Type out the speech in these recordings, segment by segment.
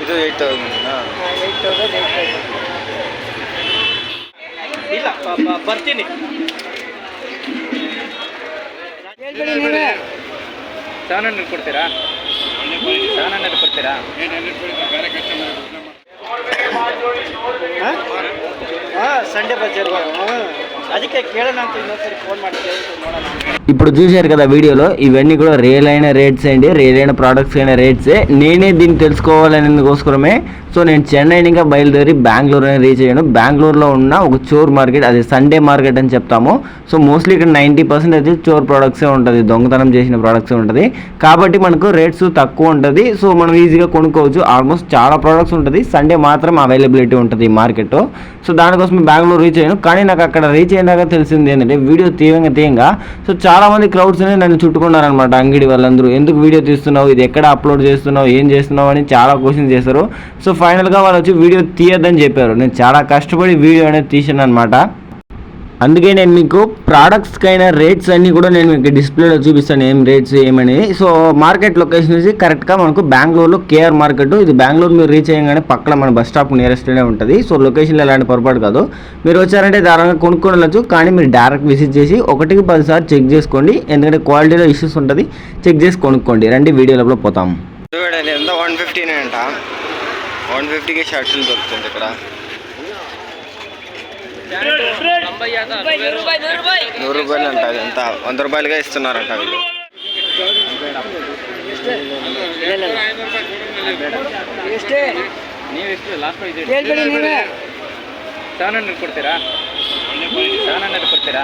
ಇದು 8000 ಇಲ್ಲ ಬರ್ತೀನಿ. 700 ಕೊಡ್ತೀರಾ? 700 ಕೊಡ್ತೀರಾ? సండే బజార్ ಅದಕ್ಕೆ ಕೇಳೋಣ ಅಂತ ಇನ್ನೊಂದ್ಸರಿ ಫೋನ್ ಮಾಡಿ ನೋಡೋಣ. ఇప్పుడు చూశారు కదా వీడియోలో, ఇవన్నీ కూడా రియల్ అయిన రేట్స్ అండి, రియల్ అయిన ప్రోడక్ట్స్ అయిన రేట్సే. నేనే దీన్ని తెలుసుకోవాలనేందుకోసమే సో నేను చెన్నై ఇంకా బయలుదేరి బెంగళూరు అని రీచ్ అయ్యాను. బెంగళూరులో ఉన్న ఒక చోర్ మార్కెట్, అది సండే మార్కెట్ అని చెప్తాము. సో మోస్ట్లీ ఇక్కడ 90% అయితే చోర్ ప్రోడక్ట్సే ఉంటుంది, దొంగతనం చేసిన ప్రోడక్ట్సే ఉంటుంది. కాబట్టి మనకు రేట్స్ తక్కువ ఉంటుంది. సో మనం ఈజీగా కొనుక్కోవచ్చు. ఆల్మోస్ట్ చాలా ప్రోడక్ట్స్ ఉంటుంది. సండే మాత్రం అవైలబిలిటీ ఉంటుంది ఈ మార్కెట్. సో దానికోసం బెంగళూరు రీచ్ అయ్యాను. కానీ నాకు అక్కడ రీచ్ అయినాక తెలిసింది ఏంటంటే, వీడియో తీయంగా సో చాలామంది క్రౌడ్స్ అనేది నన్ను చుట్టుకున్నారనమాట. అంగడి వాళ్ళందరూ ఎందుకు వీడియో తీస్తున్నావు, ఇది ఎక్కడ అప్లోడ్ చేస్తున్నావు, ఏం చేస్తున్నావు అని చాలా క్వశ్చన్స్ చేశారు. సో ఫైనల్గా వాళ్ళు వచ్చి వీడియో తీయద్దని చెప్పారు. నేను చాలా కష్టపడి వీడియో అనేది తీసాను అనమాట. అందుకే నేను మీకు ప్రోడక్ట్స్కైనా రేట్స్ అన్నీ కూడా నేను మీకు డిస్ప్లేలో చూపిస్తాను, ఏం రేట్స్ ఏమని. సో మార్కెట్ లొకేషన్ వచ్చి కరెక్ట్గా మనకు బెంగళూరులో కేఆర్ మార్కెట్. ఇది బెంగళూరు మీరు రీచ్ అయ్యగానే పక్కన మన బస్ స్టాప్ నియరెస్ట్లోనే ఉంటుంది. సో లొకేషన్లో ఎలాంటి పొరపాటు కాదు. మీరు వచ్చారంటే ధారాళంగా కొనుక్కొని వెళ్ళచ్చు. కానీ మీరు డైరెక్ట్ విజిట్ చేసి 1కి 10 సార్లు చెక్ చేసుకోండి. ఎందుకంటే క్వాలిటీలో ఇష్యూస్ ఉంటుంది, చెక్ చేసి కొనుక్కోండి. రండి వీడియోలో పోతాం. చూడండి ఎంత 150 అంట. 150కి షర్ట్లు దొరుకుతుంది ఇక్కడ. 100 రూపాయలు అంట. అది ఎంత 100 రూపాయలుగా ఇస్తున్నారంట వీళ్ళు. 700 ಕೊಡ್ತೀರಾ? 700 ಕೊಡ್ತೀರಾ?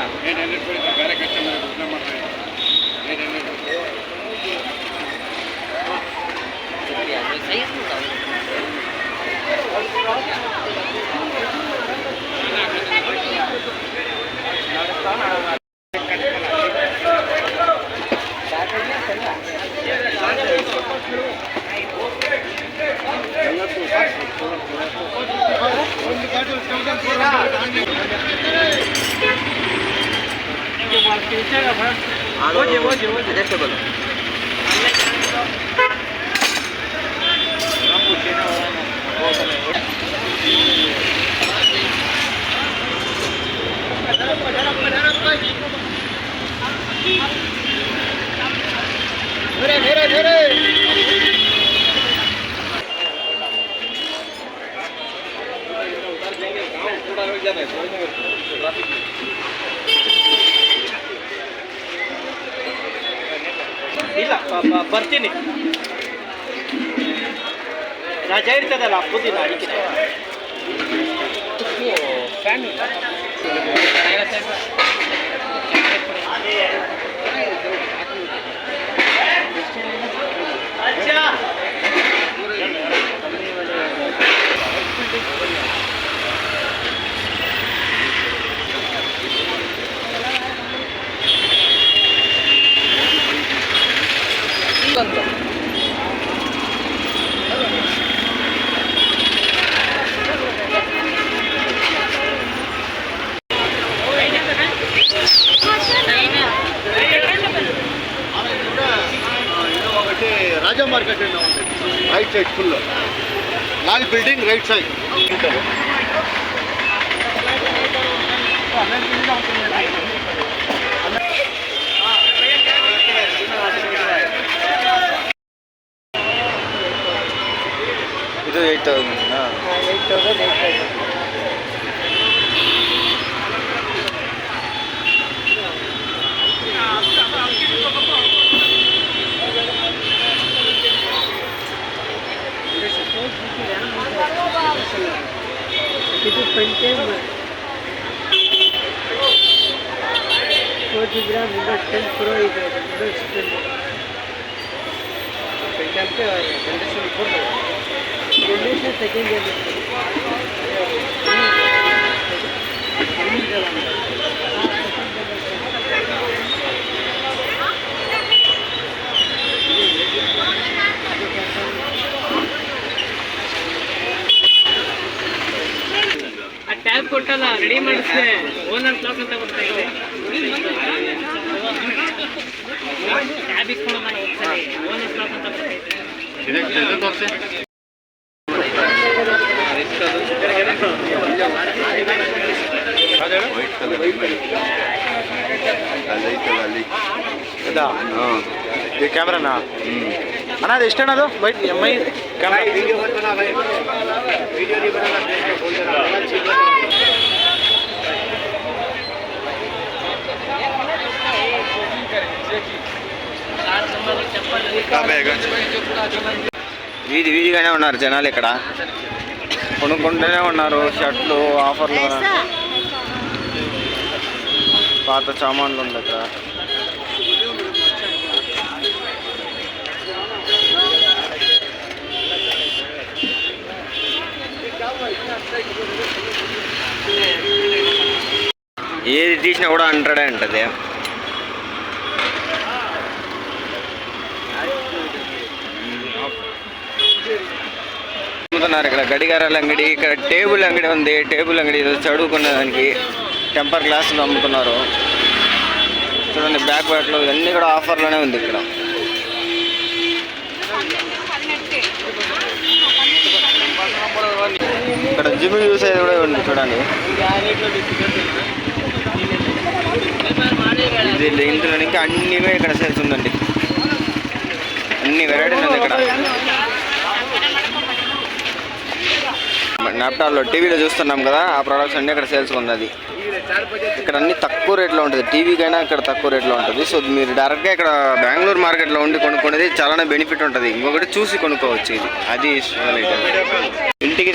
ಇಲ್ಲ ಬರ್ತೀನಿ. ರಜೆ ಇರ್ತದಲ್ಲ ಹಬ್ಬದಿನ, ಅದಕ್ಕೆ family Raja market right side Phool Lal building right side. ಇದು 8000 ಇದು ಪಂಟೆ 4 ಗ್ರಾಮ್ 10 ಪ್ರೋ ಇದೆ. ಜನರೇಷನ್ ಸೆಕೆಂಡ್ ಇಯರ್ ಟ್ಯಾಬ್ ಕೊಟ್ಟಲ್ಲ, ರೆಡಿ ಮಾಡಿಸ್ದೆ. ಓನರ್ ಕ್ಲಾಕ್ ಅಂತ ಕೊಡ್ತಾ ಇದೆ. ಟ್ಯಾಬ್ ಇಸ್ಕೊಳ್ಳೋಣ, ಓನರ್ ಕ್ಲಾಕ್ ಅಂತ ಕೊಡ್ತಾ ಇದೆ. ಇದು ಕ್ಯಾಮ್ರಾನಾ ಅಣ್ಣ ಅದು ಎಷ್ಟಣ್ಣ ಅದು ಬೈಟ್ ಎಮ್ ಐ ಕ್ಯಾಮ್ರಾ వీధిగానే ఉన్నారు జనాలు ఇక్కడ, కొనుక్కుంటూనే ఉన్నారు షర్ట్లు ఆఫర్లు, పాత సామాన్లు ఉంది ఇక్కడ. ఏది తీసినా కూడా 100 ఉంటుంది. అమ్ముతున్నారు ఇక్కడ గడియారాల అంగడి, ఇక్కడ టేబుల్ అంగడి ఉంది. టేబుల్ అంగడి చదువుకునే దానికి టెంపర్ గ్లాసులు అమ్ముతున్నారు. చూడండి బ్యాక్ బ్యాట్లు ఇవన్నీ కూడా ఆఫర్లోనే ఉంది ఇక్కడ. ఇక్కడ జిమ్ యూస్ అయ్యేది కూడా ఉంది చూడండి. ఇది ఇందులో ఇంకా అన్నీ ఇక్కడ సేల్స్ ఉందండి, అన్ని వెరైటీస్ ఉంది ఇక్కడ. ల్యాప్టాప్లో టీవీలో చూస్తున్నాం కదా, ఆ ప్రోడక్ట్స్ అన్నీ ఇక్కడ సేల్స్ ఉంది. అది ఇక్కడ అన్ని తక్కువ రేట్లో ఉంటుంది, టీవీకైనా ఇక్కడ తక్కువ రేట్లో ఉంటుంది. సో మీరు డైరెక్ట్గా ఇక్కడ బెంగళూరు మార్కెట్లో ఉండి కొనుక్కునేది చాలానే బెనిఫిట్ ఉంటుంది. ఇంకొకటి చూసి కొనుక్కోవచ్చు. ఇది అది ఇంటికి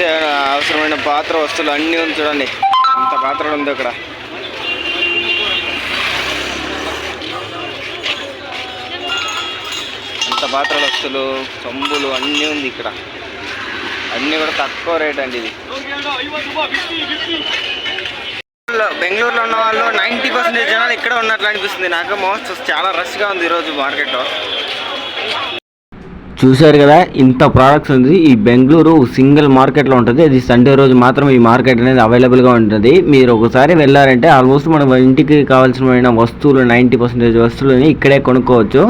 అవసరమైన పాత్ర వస్తువులు అన్నీ ఉంది చూడండి, అంత పాత్రలు ఉంది అక్కడ. అంత పాత్రల వస్తువులు, చెంబులు అన్నీ ఉంది ఇక్కడ. అన్నీ కూడా తక్కువ రేట్ అండి. ఇది బెంగళూరులో ఉన్న వాళ్ళు 90% జనాలు ఇక్కడ ఉన్నట్లు అనిపిస్తుంది నాకు. మోస్ట్ చాలా రష్గా ఉంది ఈరోజు మార్కెట్లో. చూశారు కదా, ఇంత ప్రోడక్ట్స్ ఉంది. ఈ బెంగళూరు సింగిల్ మార్కెట్లో ఉంటుంది. అది సండే రోజు మాత్రం ఈ మార్కెట్ అనేది అవైలబుల్గా ఉంటుంది. మీరు ఒకసారి వెళ్ళారంటే ఆల్మోస్ట్ మనం ఇంటికి కావాల్సిన వస్తువులు 90% వస్తువులని ఇక్కడే కొనుక్కోవచ్చు.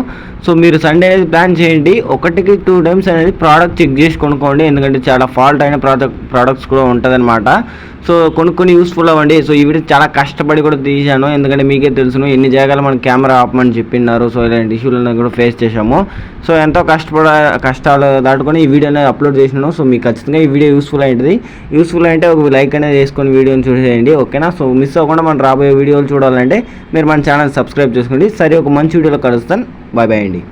సో మీరు సండే అనేది ప్లాన్ చేయండి. 1-2 టైమ్స్ అనేది ప్రోడక్ట్ చెక్ చేసి కొనుక్కోండి, ఎందుకంటే చాలా ఫాల్ట్ అయిన ప్రోడక్ట్స్ కూడా ఉంటుందన్నమాట. సో కొనుక్కొని యూస్ఫుల్ అవ్వండి. సో ఈ వీడియో చాలా కష్టపడి కూడా తీశాను, ఎందుకంటే మీకే తెలుసును ఎన్ని జాగాలు మనకి కెమెరా ఆపమని చెప్పినారు. సో ఇలాంటి ఇష్యూలను కూడా ఫేస్ చేసాము. సో ఎంతో కష్టాలు దాటుకొని ఈ వీడియో అనేది అప్లోడ్ చేసినాను. సో మీకు ఖచ్చితంగా ఈ వీడియో యూస్ఫుల్ అయింది. యూస్ఫుల్ అంటే ఒక లైక్ అనేది చేసుకొని వీడియోని చూసేయండి, ఓకేనా. సో మిస్ అవ్వకుండా మనం రాబోయే వీడియోలు చూడాలంటే మీరు మన ఛానల్ సబ్స్క్రైబ్ చేసుకోండి. సరే, ఒక మంచి వీడియోలో కలుస్తాను. బాయ్ బాయ్ అండి.